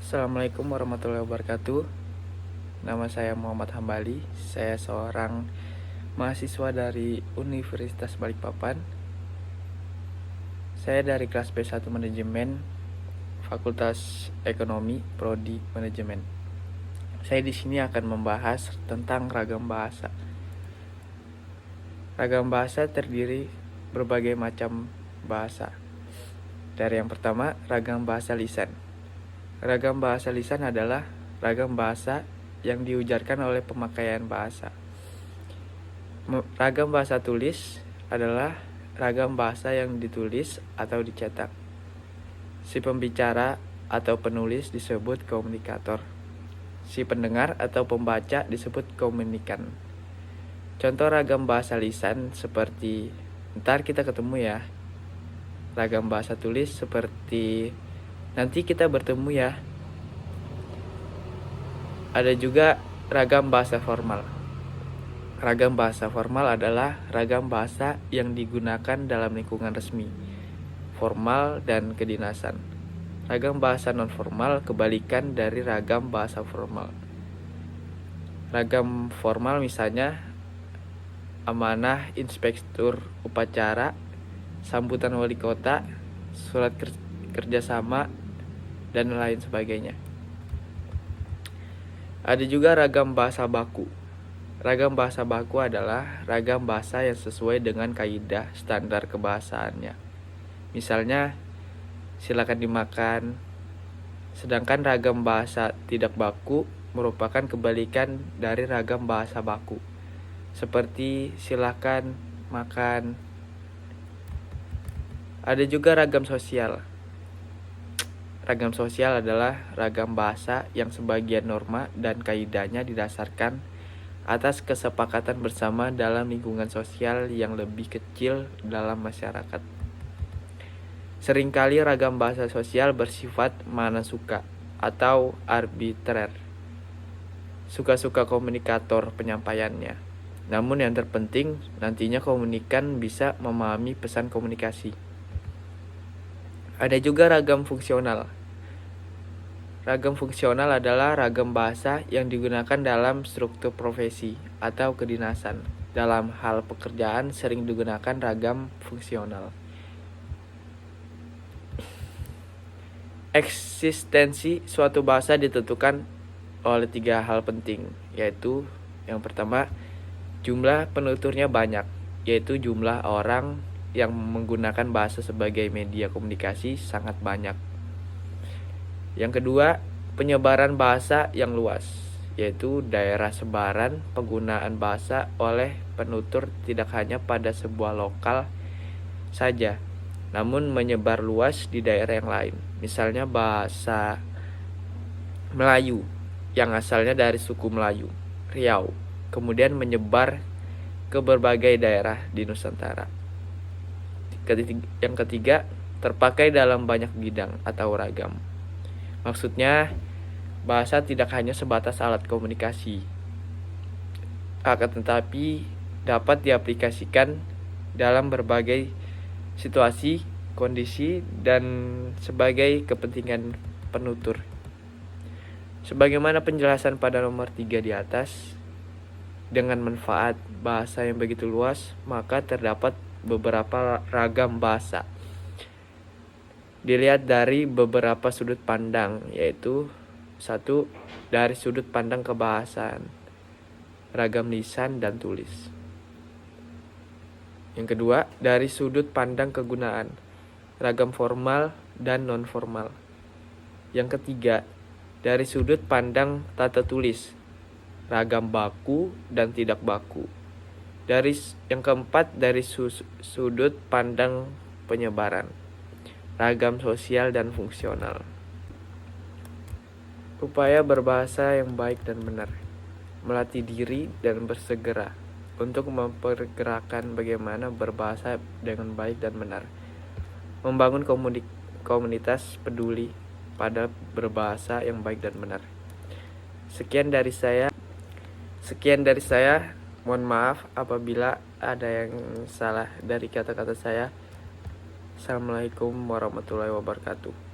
Assalamualaikum warahmatullahi wabarakatuh. Nama saya Muhammad Hambali. Saya seorang mahasiswa dari Universitas Balikpapan. Saya dari kelas B1 Manajemen, Fakultas Ekonomi, Prodi Manajemen. Saya di sini akan membahas tentang ragam bahasa. Ragam bahasa terdiri berbagai macam bahasa. Dari yang pertama, ragam bahasa lisan. Ragam bahasa lisan adalah ragam bahasa yang diujarkan oleh pemakaian bahasa. Ragam bahasa tulis adalah ragam bahasa yang ditulis atau dicetak. Si pembicara atau penulis disebut komunikator. Si pendengar atau pembaca disebut komunikan. Contoh ragam bahasa lisan seperti ntar kita ketemu ya. Ragam bahasa tulis seperti nanti kita bertemu ya. Ada juga ragam bahasa formal. Ragam bahasa formal adalah ragam bahasa yang digunakan dalam lingkungan resmi, formal, dan kedinasan. Ragam bahasa non-formal kebalikan dari ragam bahasa formal. Ragam formal misalnya amanah inspektur upacara, sambutan wali kota, surat kerjasama, dan lain sebagainya. Ada juga ragam bahasa baku. Ragam bahasa baku adalah ragam bahasa yang sesuai dengan kaidah standar kebahasaannya. Misalnya, silakan dimakan. Sedangkan ragam bahasa tidak baku merupakan kebalikan dari ragam bahasa baku. Seperti silakan makan. Ada juga ragam sosial. Ragam sosial adalah ragam bahasa yang sebagian norma dan kaidahnya didasarkan atas kesepakatan bersama dalam lingkungan sosial yang lebih kecil dalam masyarakat. Seringkali ragam bahasa sosial bersifat mana suka atau arbitrer. Suka-suka komunikator penyampaiannya. Namun yang terpenting nantinya komunikan bisa memahami pesan komunikasi. Ada juga ragam fungsional. Ragam fungsional adalah ragam bahasa yang digunakan dalam struktur profesi atau kedinasan. Dalam hal pekerjaan sering digunakan ragam fungsional. Eksistensi suatu bahasa ditentukan oleh 3 hal penting, yaitu yang pertama, jumlah penuturnya banyak, yaitu jumlah orang yang menggunakan bahasa sebagai media komunikasi sangat banyak. Yang kedua, penyebaran bahasa yang luas, yaitu daerah sebaran penggunaan bahasa oleh penutur tidak hanya pada sebuah lokal saja, namun menyebar luas di daerah yang lain. Misalnya bahasa Melayu yang asalnya dari suku Melayu, Riau, kemudian menyebar ke berbagai daerah di Nusantara. Yang ketiga, terpakai dalam banyak bidang atau ragam. Maksudnya, bahasa tidak hanya sebatas alat komunikasi, akan tetapi dapat diaplikasikan dalam berbagai situasi, kondisi, dan sebagai kepentingan penutur. Sebagaimana penjelasan pada nomor 3 di atas, dengan manfaat bahasa yang begitu luas, maka terdapat beberapa ragam bahasa. Dilihat dari beberapa sudut pandang, yaitu 1. Dari sudut pandang kebahasaan, ragam lisan dan tulis. Yang kedua, dari sudut pandang kegunaan, ragam formal dan non-formal. Yang ketiga, dari sudut pandang tata tulis, ragam baku dan tidak baku. Yang keempat, dari sudut pandang penyebaran, ragam sosial dan fungsional. Upaya berbahasa yang baik dan benar, melatih diri dan bersegera untuk mempergerakan bagaimana berbahasa dengan baik dan benar, membangun komunitas peduli pada berbahasa yang baik dan benar. Sekian dari saya. Mohon maaf apabila ada yang salah dari kata-kata saya. Assalamualaikum warahmatullahi wabarakatuh.